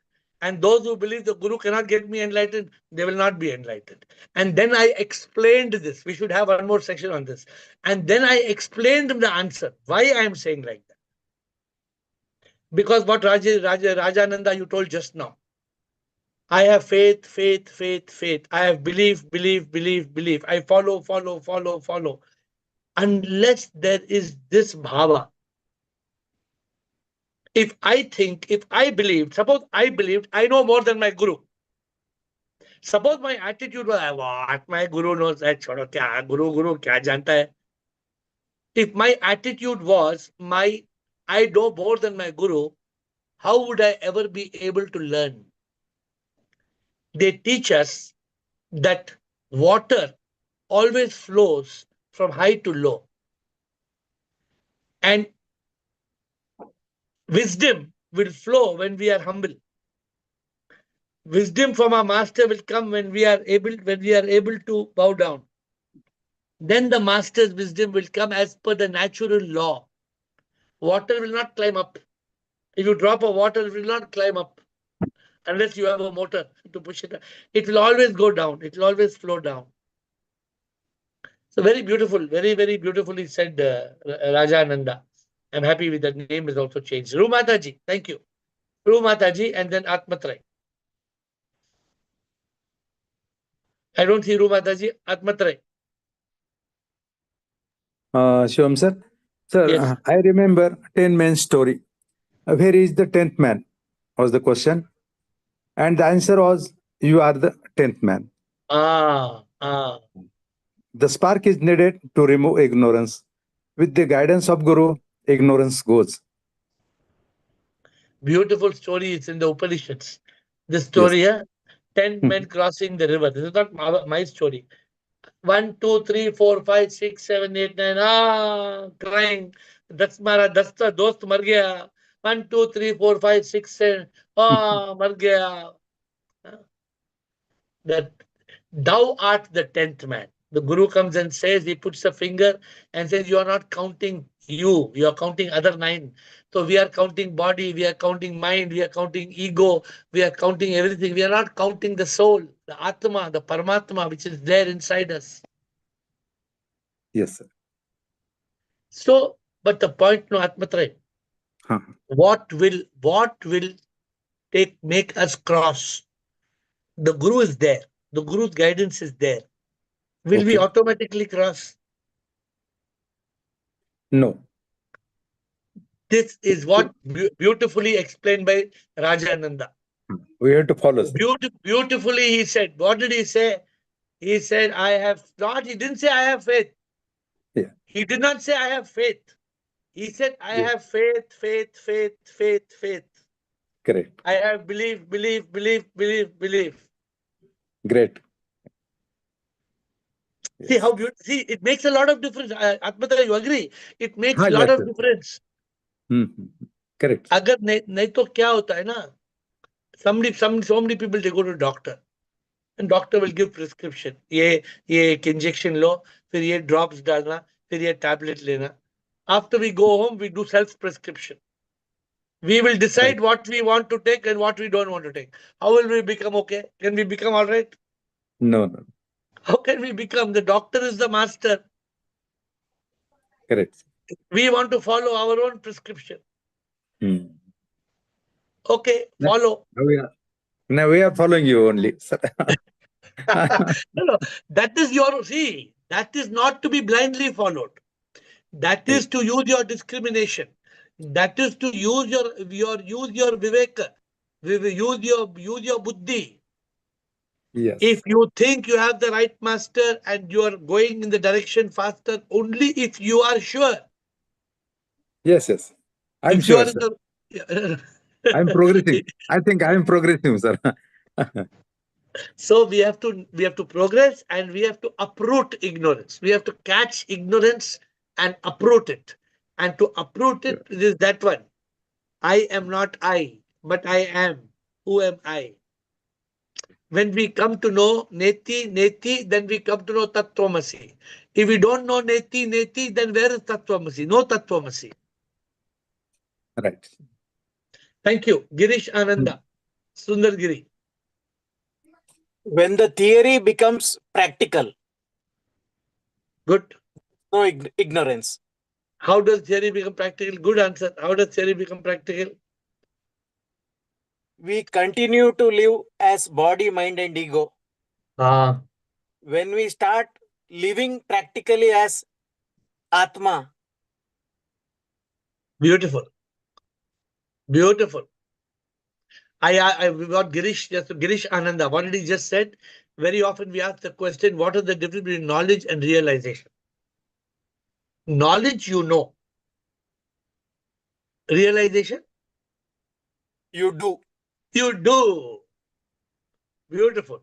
And those who believe the Guru cannot get me enlightened, they will not be enlightened. And then I explained this. We should have one more section on this. And then I explained the answer, why I am saying like that. Because what Rajananda you told just now. I have faith, faith, faith, faith. I have belief, belief, belief, belief. I follow, follow, follow, follow. Unless there is this bhava. If I think, if I believed, suppose I believed, I know more than my Guru. Suppose my attitude was, what my Guru knows that, छोड़ो क्या Guru क्या जानता है? If my attitude was, I know more than my Guru, how would I ever be able to learn? They teach us that water always flows from high to low. And wisdom will flow when we are humble. Wisdom from our master will come when we are able to bow down. Then the master's wisdom will come as per the natural law. Water will not climb up. If you drop a water, it will not climb up unless you have a motor to push it. It will always go down. It will always flow down. So very beautiful, very, very beautifully said, Rajananda. I'm happy with the name is also changed. Ru Mataji, thank you. Ru Mataji and then Atmatrai. I don't see Ru Mataji, Atmatrai. Shivam sir. Sir, Yes. I remember 10 man story. Where is the 10th man? Was the question. And the answer was, you are the 10th man. The spark is needed to remove ignorance. With the guidance of Guru, ignorance goes. Beautiful story. It's in the Upanishads. This story, Yes. 10 men crossing the river. This is not my story. 1, 2, 3, 4, 5, 6, 7, 8, 9. Crying. That's the dost mar gaya. 1, 2, 3, 4, 5, 6, 7. Mar gaya. That thou art the 10th man. The Guru comes and says, he puts a finger and says, you are not counting you are counting other 9. So we are counting body, we are counting mind, we are counting ego, we are counting everything. We are not counting the soul, the Atma, the Paramatma, which is there inside us. Yes, sir. So, but the point, no, Atmatray, what will make us cross? The Guru is there. The Guru's guidance is there. Will we automatically cross? No. This is what beautifully explained by Rajananda. We have to follow. Beautifully he said. What did he say? He said, I have not. He didn't say I have faith. Yeah. He did not say I have faith. He said, I have faith, faith, faith, faith, faith. Correct. I have belief, belief, belief, belief, belief. Great. See how beautiful. See, it makes a lot of difference. Atmata, you agree? It makes a lot of difference. Correct. अगर नहीं तो क्या होता है ना? So many people they go to doctor, and doctor will give prescription. ये एक injection लो, फिर ये drops डालना, फिर ये tablet लेना. After we go home, we do self prescription. We will decide what we want to take and what we don't want to take. How will we become okay? Can we become all right? No. How can we become? The doctor is the master. Correct. We want to follow our own prescription. Okay, follow. Now we are following you only. No, that is that is not to be blindly followed. That is to use your discrimination. That is to use your viveka. Use your buddhi. Yes. If you think you have the right master and you are going in the direction faster, only if you are sure. Yes. I'm sure, sir. I'm progressing. I think I'm progressing, sir. So we have to progress and we have to uproot ignorance. We have to catch ignorance and uproot it. And to uproot it is that one. I am not I, but I am. Who am I? When we come to know Neti, then we come to know Tattvamasi. If we don't know Neti, then where is Tattvamasi? No Tattvamasi. Right. Thank you. Girish Ananda, Sundar Giri. When the theory becomes practical, Good. no ignorance. How does theory become practical? Good answer. How does theory become practical? We continue to live as body, mind, and ego. When we start living practically as Atma. Beautiful. Beautiful. I got Girish Ananda. What did he just said? Very often we ask the question, what is the difference between knowledge and realization? Knowledge, you know. Realization? You do. You do. Beautiful.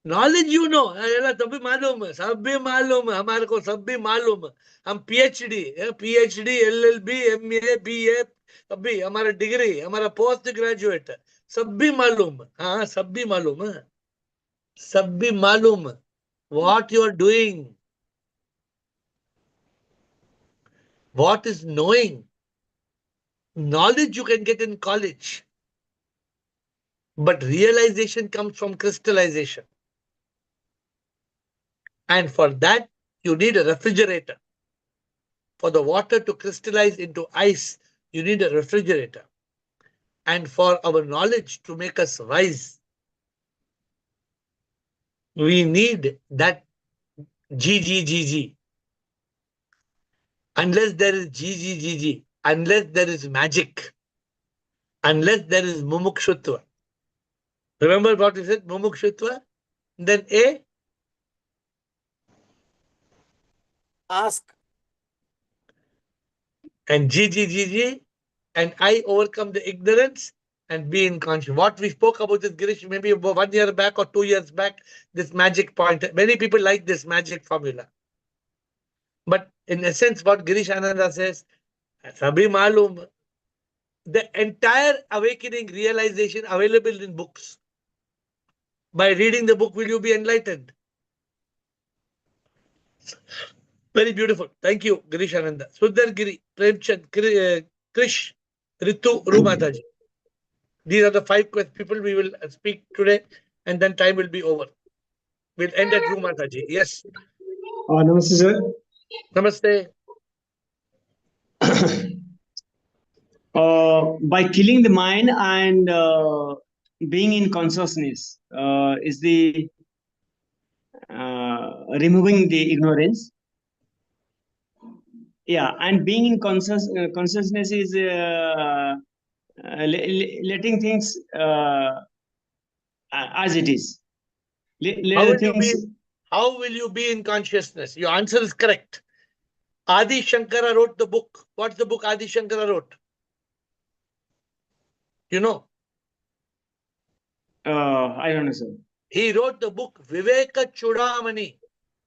Knowledge you know सब भी मालूम है हमारे को सब भी मालूम है हम पीएचडी एलएलबी एमए बीए सब भी हमारा डिग्री हमारा पोस्ट ग्रेजुएट सब भी मालूम है हाँ सब भी मालूम है सब भी मालूम है what you are doing what is knowing knowledge you can get in college but realization comes from crystallization. And for that, you need a refrigerator. For the water to crystallize into ice, you need a refrigerator. And for our knowledge to make us wise, we need that GGGG. Unless there is GGGG, unless there is magic, unless there is mumukshutva. Remember what we said, mumukshutva? Then A? Ask. And GGGG, and I overcome the ignorance and be in conscious. What we spoke about this, Girish, maybe 1 year back or 2 years back, this magic point. Many people like this magic formula. But in essence, what Girish Ananda says, sabhi malum, the entire awakening realization available in books. By reading the book, will you be enlightened? Very beautiful. Thank you, Girish Ananda. Sundar Giri, Premchand, Krish, Ritu, Rumataji. These are the 5 people we will speak today, and then time will be over. We'll end at Rumataji. Yes. Namaste, sir. Namaste. By killing the mind and being in consciousness is the removing the ignorance. Yeah, and being in consciousness is letting things as it is. How will you be in consciousness? Your answer is correct. Adi Shankara wrote the book. What's the book Adi Shankara wrote? You know? I don't know, sir. He wrote the book Viveka Chudamani.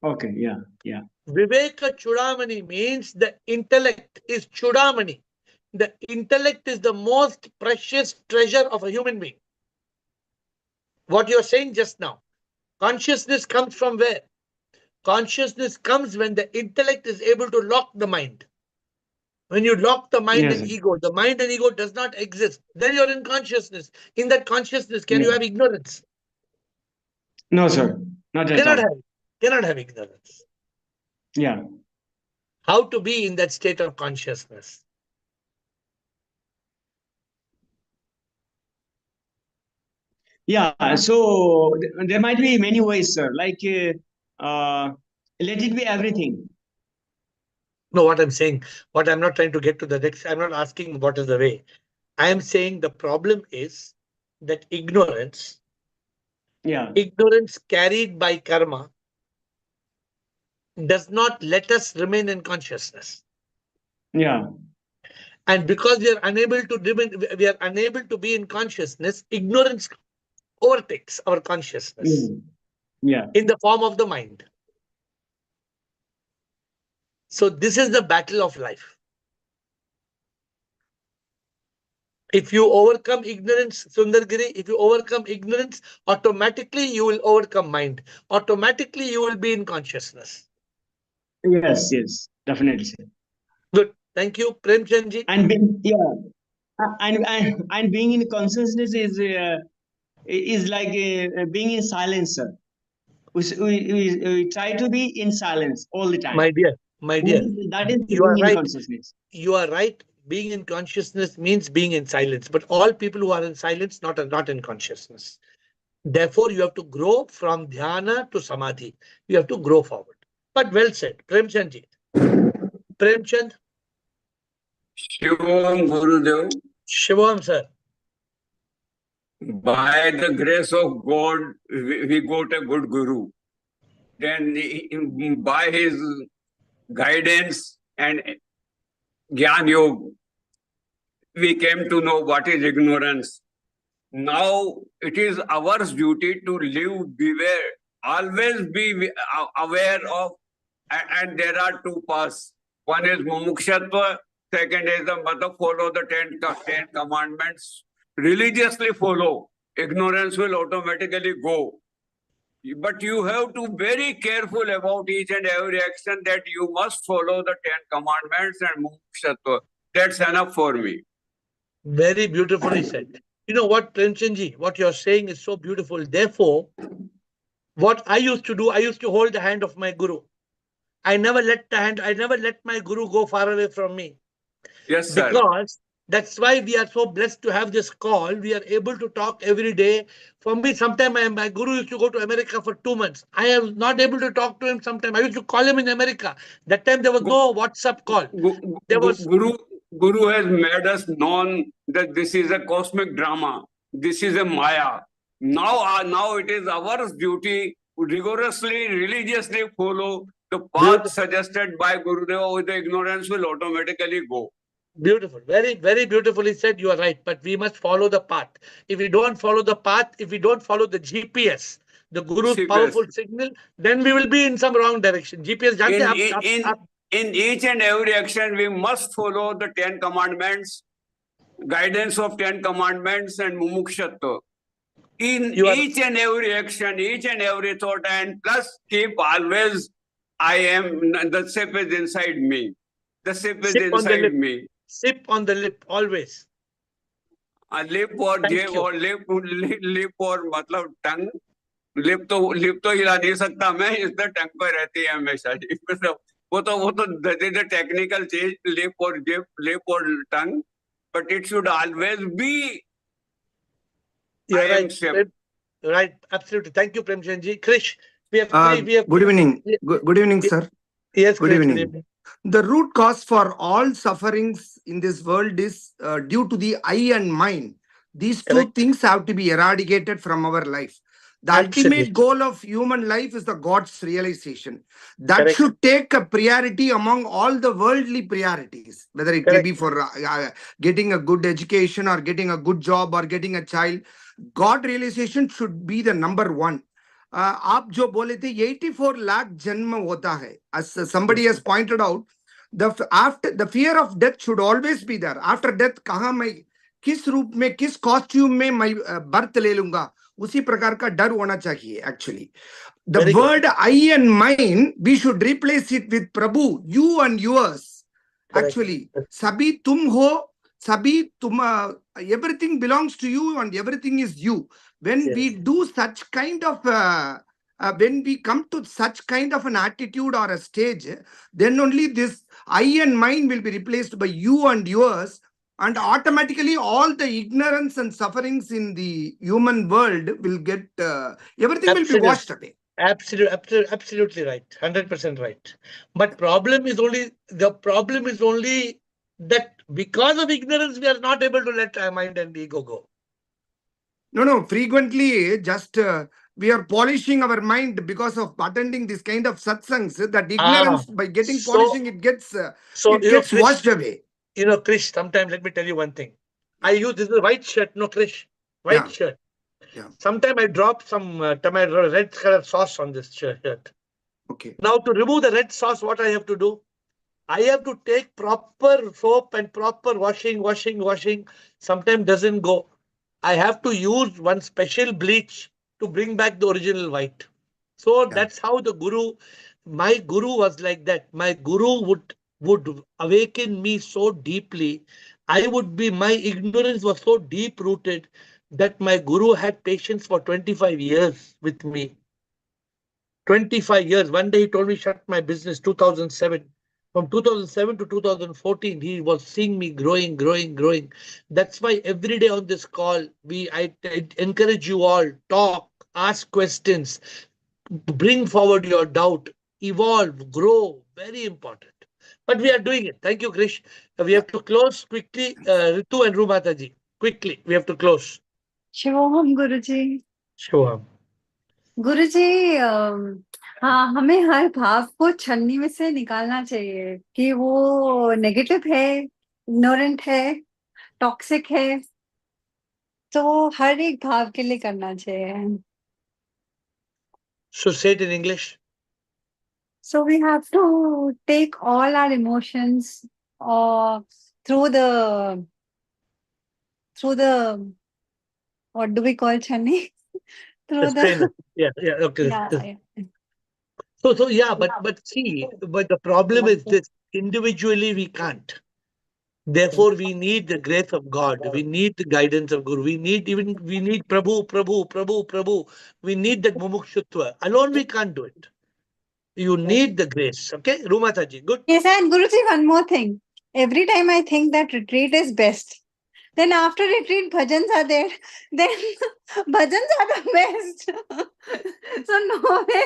Okay, yeah. Viveka Chudamani means the intellect is Chudamani. The intellect is the most precious treasure of a human being. What you're saying just now. Consciousness comes from where? Consciousness comes when the intellect is able to lock the mind. When you lock the mind and ego, the mind and ego does not exist. Then you're in consciousness. In that consciousness, can you have ignorance? No, sir. Not at all. Cannot have ignorance. Yeah. How to be in that state of consciousness? Yeah, so there might be many ways, sir. Like, let it be everything. No, what I'm saying, what I'm not trying to get to the next, I'm not asking what is the way. I am saying the problem is that ignorance, ignorance carried by karma, does not let us remain in consciousness. Yeah. And because we are unable to remain, we are unable to be in consciousness, ignorance overtakes our consciousness. Yeah. In the form of the mind. So this is the battle of life. If you overcome ignorance, Sundargiri, if you overcome ignorance, automatically you will overcome mind. Automatically you will be in consciousness. Yes, yes, definitely, sir. Good. Thank you, Premchandji. And being, yeah, and being in consciousness is like being in silence, sir. We try to be in silence all the time. My dear, That is you are being in right. consciousness. You are right. Being in consciousness means being in silence. But all people who are in silence are not in consciousness. Therefore, you have to grow from dhyana to samadhi. You have to grow forward. But well said, Premchandji. Premchand. Shivam Gurudev, Shivam, sir. by the grace of God, we got a good guru. Then by his guidance and Gyan Yoga, we came to know what is ignorance. Now it is our duty to live, beware, always be aware of, and there are two paths. One is mumukshatva, second is the mother follow the 10 commandments. Religiously follow. Ignorance will automatically go. But you have to be very careful about each and every action that you must follow the 10 commandments and mumukshatva. That's enough for me. Very beautifully said. You know what, Premchandji, what you're saying is so beautiful. Therefore, what I used to do, I used to hold the hand of my guru. I never let my guru go far away from me. Yes, sir. Because that's why we are so blessed to have this call. We are able to talk every day. For me, sometimes my guru used to go to America for 2 months. I am not able to talk to him sometimes. I used to call him in America. That time there was no WhatsApp call. Guru has made us known that this is a cosmic drama. This is a Maya. Now it is our duty to rigorously, religiously follow the path suggested by Gurudev, with the ignorance will automatically go. Beautiful. Very, very beautifully said. You are right. But we must follow the path. If we don't follow the path, if we don't follow the GPS, the Guru's powerful signal, then we will be in some wrong direction. GPS, in each and every action, we must follow the 10 commandments, guidance of 10 commandments and mumukshatva. In each and every action, each and every thought, and plus keep always, the sip is inside me. The sip is inside me. Sip on the lip, always. Lip or jib or lip or मतलब tongue. Lip तो हिला नहीं सकता मैं, इसलिए टंग पर रहती है हमेशा. वो तो the technical change, lip or jib, lip or tongue, but it should always be. You're right. Right, absolutely. Thank you, Premchandji. Krish, we have good evening. Good evening, sir. Yes, good Krish, evening. Good evening. The root cause for all sufferings in this world is due to the I and mind. These two things have to be eradicated from our life. The ultimate goal of human life is the God's realization. That should take a priority among all the worldly priorities, whether it may be for getting a good education or getting a good job or getting a child. God realization should be the number one. आप जो बोले थे 84 लाख जन्म होता है, as somebody has pointed out, the fear of death should always be there. After death कहाँ मैं किस रूप में किस कॉस्ट्यूम में मैं बर्थ ले लूंगा, उसी प्रकार का डर होना चाहिए. Actually the word I and mine, we should replace it with Prabhu, you and yours. Actually सभी तुम हो, सभी तुम, everything belongs to you and everything is you. When we do such kind of when we come to such kind of an attitude or a stage, then only this I and mine will be replaced by you and yours, and automatically all the ignorance and sufferings in the human world will get everything will be washed away. Absolutely right. 100% right. But the problem is only that because of ignorance we are not able to let our mind and ego go. No, frequently just we are polishing our mind because of attending this kind of satsangs, that ignorance by getting polishing, it gets Krish, washed away. You know, Krish, sometimes let me tell you one thing. I use this is a white shirt, no, Krish, white shirt. Yeah. Sometimes I drop some tomato red color sauce on this shirt. Okay. Now to remove the red sauce, what I have to do? I have to take proper soap and proper washing. Sometimes doesn't go. I have to use one special bleach to bring back the original white. So that's how the guru, my guru was like that. My guru would awaken me so deeply. My ignorance was so deep rooted that my guru had patience for 25 years with me. 25 years. One day he told me, shut my business, 2007. From 2007 to 2014, he was seeing me growing. That's why every day on this call, I encourage you all, talk, ask questions, bring forward your doubt, evolve, grow. Very important. But we are doing it. Thank you, Krish. We have to close quickly. Ritu and Rumataji, quickly, we have to close. Shivoham Guruji. Shivoham. गुरुजी हाँ, हमें हर भाव को छलनी में से निकालना चाहिए कि वो नेगेटिव है, इग्नोरेंट है, टॉक्सिक है, तो हर एक भाव के लिए करना चाहिए. So say it in English. So we have to take all our emotions through the what do we call Chani? Through the Yeah, okay. yeah. So yeah, but see, but the problem is this: individually we can't. Therefore, we need the grace of God. We need the guidance of Guru. We need Prabhu. We need that mumukshutva. Alone we can't do it. You need the grace. Okay, Rumataji, good. Yes, and Guruji, one more thing. Every time I think that retreat is best, then after retreat, bhajans are there. Then bhajans are the best. So no way.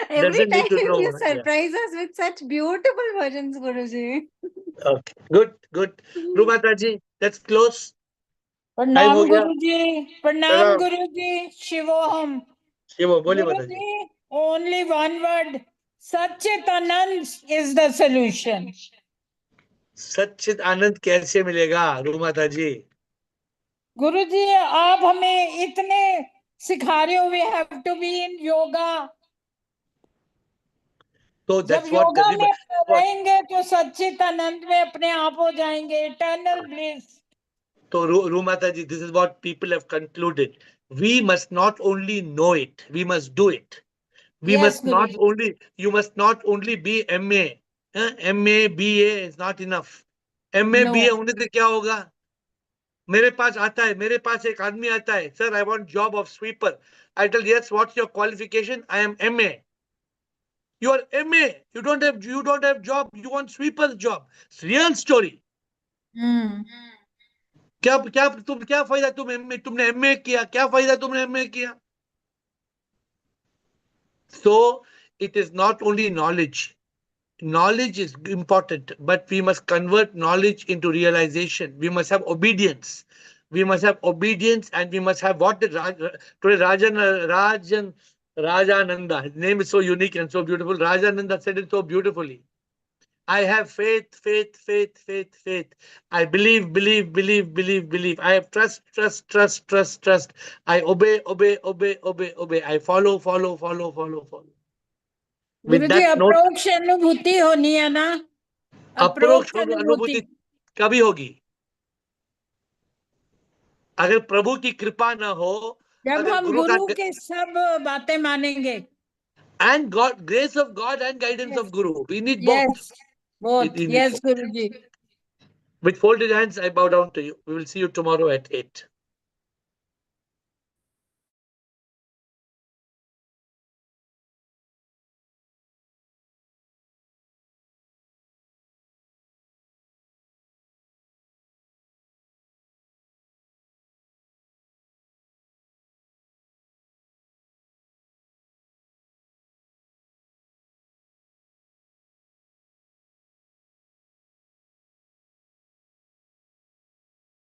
Every time you surprise us with such beautiful bhajans, Guruji. Okay, good. Rumataji, let's close. प्रणाम गुरुजी, प्रणाम गुरुजी. शिवोहम. Shivo, boli Guruji, only one word. Satchit Anand is the solution. सच्चित आनंद कैसे मिलेगा रूमाता जी? गुरुजी, आप हमें इतने सिखा रहे हो, we have to be in yoga. तो जब योगा में रहेंगे तो सच्चित आनंद में अपने आप हो जाएंगे, eternal bliss. So Rumataji, this is what people have concluded. We must not only know it, we must do it. We must not only, you must not only be MA. MA, BA is not enough. MA, BA होने से क्या होगा? मेरे पास आता है, मेरे पास एक आदमी आता है, sir, I want job of sweeper. I tell, yes, what's your qualification? I am MA. You are MA. You don't have job. You want sweeper's job. It's real story. क्या फायदा तुमने एमए किया? क्या फायदा तुमने एमए किया? So it is not only knowledge. Knowledge is important, but we must convert knowledge into realization. We must have obedience. We must have obedience, and we must have what did today Rajananda, his name is so unique and so beautiful. Rajananda said it so beautifully. I have faith. I believe. I have trust. I obey. I follow. गुरुजी, अप्रोक्ष अनुभूति होनी है ना? अप्रोक्ष अनुभूति कभी होगी? अगर प्रभु की कृपा ना हो, जब हम गुरु के सब बातें मानेंगे. And God, grace of God and guidance of Guru. We need both. Yes, Guruji. With folded hands, I bow down to you. We will see you tomorrow at 8.